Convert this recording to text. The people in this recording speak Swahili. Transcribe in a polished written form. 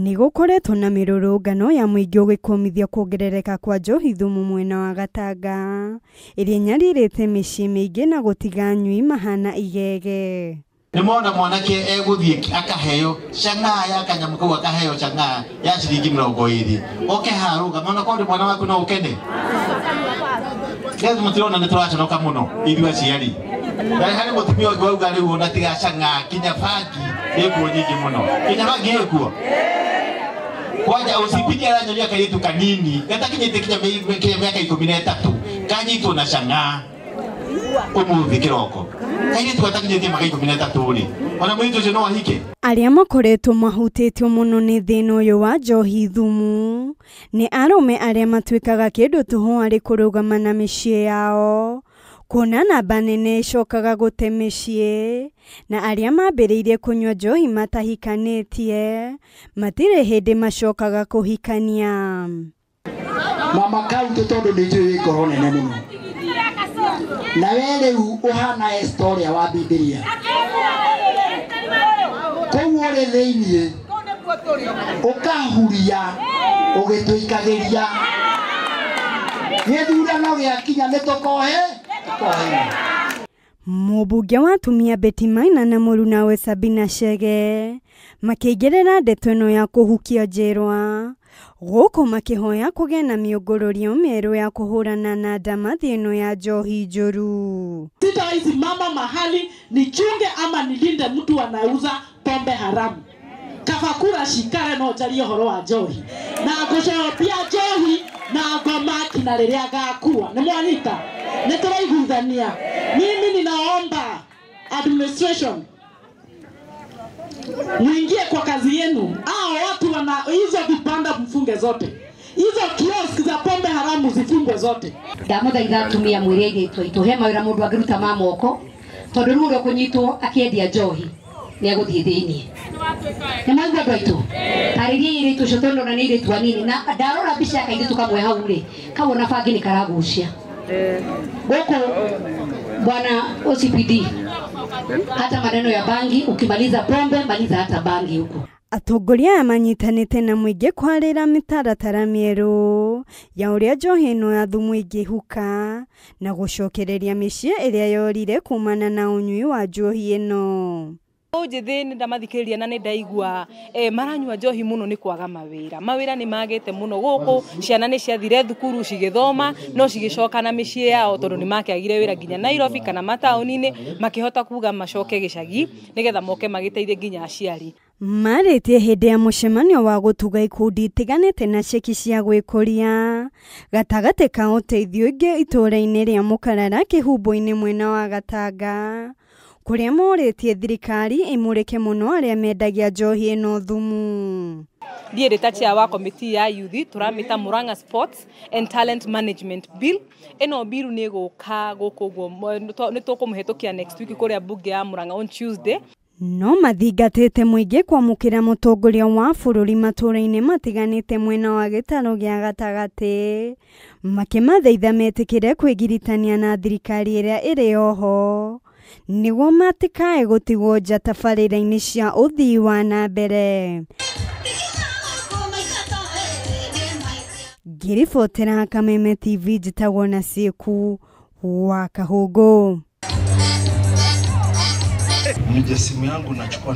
Nigukoretwo na mirurungano ya muingi ugikumithia kuongerereka kwa njohi thumu mwena wa Gatanga iria nyaririte micii mingi na gutiga nyui mahana igege. Nimona mwanake eguthie akaheo chang'aa ya kanyamu kau akaheo chang'aa ya ciringi 20 oke haruga mwana konde mwana waku no ukene Gazi mutirona nituraconoka muno ithua ciari Dai hari mutumia wangu auga riu ona tiga chang'aa kinya bangi ekuo nyingi muno kinya bangi ekuo Kwaja usipige aranyoria kaitu kanini gatakinyite kinya miaka 13 kanyitwo na chang'aa umuthi kiroko kaitu gatakinyite miaka 13 ri ona mwito je no ahike aria makoretwo mahutitio muno ni thina uyu wa njohi thumu ni arume aria matwikaga kindu tuhu ari kurugama na micii yao kuna namba nene icokaga gute micii na aria mambiriirie kunywa njohi matahikanitie matire hindi macokaga kuhikania mama kaunti tondu ni njui ngoro nene muno na wewe uhana historia wa Biblia kowore theinie ukahuria ugituikagiria githurano giakinya nitukohe Mubunge wa atumia Betty Maina na Murunawe Sabina Chege makĩingĩrĩra ndeto ĩno ya kũhukia njerwa gũkũ makihoya kũgĩa na mĩũngũrũrio mĩerũ ya kũhũrana na ndamathi ĩno ya njohi njũru. Sitasimama mahali nichunge ama nilinde mtu anauza pombe haramu. Kafakura shikare no jalie horo wa njohi na gucopia njohi na ngoma kina riria gakua ni mwanita nituraiguithania. Mimi ninaomba administration muingie kwa kazi yenu. Watu wana hizo vipanda mfunge zote. Hizo kiosk za pombe haramu zifungwe zote. Ndamuthaitha atumia mwirege ituhe mawira mundu angiruta mamoko tondu ruo kunyitwo akiendia njohi ni aguthie thiini. Ni maigua ndaitu taririe ire tu shotondo na nire tu anini na ndarora mbica kaindi tukamwe hau ri kawona bangi ni karagucia goko bwana OCPD hata maneno ya bangi ukimaliza pombe maliza hata bangi huko. Atongoria aya manyitanite na muingi kwarira mitaratara mieru ya uria njohi ĩno ya thumu ingĩhuka na gucokereria micii iria yorire kumana na unyui wa njohi ĩno. Njithi ni ndamathikiriria na ni ndaigua maranyua njohi muno ni kwaga mawira ni magete muno guku ciana ni ciathire thukuru cigithoma no cigicoka na micii yao tondu ni makiagire wira nginya Nairobi kana mataoni-ini makihota kuga macoke gicagi nigetha moke magiteithie nginya aciari. Maritie hindi ya mucemanio wa gutuga ikundi itiganite na ceki cia gwikuria gatagati ka uteithio ingi itura-ini ria Mukarara kihumbo-ini mwena wa Gatanga kuria moritie thirikari imurike muno aria mendagia njohi ĩno thumu. Ndiye chair wa committee ya youth turamita Murang'a Sports and Talent Management Bill. Eno bill ni guka gukuguo ni tukumuhitukia next week kuria bunge ya Murang'a on Tuesday. No mathingatite muingi kwamukira mutongoria wa bururi matura-ini matiganite mwena wa gitaro gia gatagati makimathaitha metikire kwigiritania na thirikari iria iri oho niguo matikae gutigwo nja tabarĩra-inĩ cia ũthii wa na mbere. Ngiribotera Kameme TV njĩtagwo na Ciĩku wa Kahũngũ. Nije simu yangu nachukua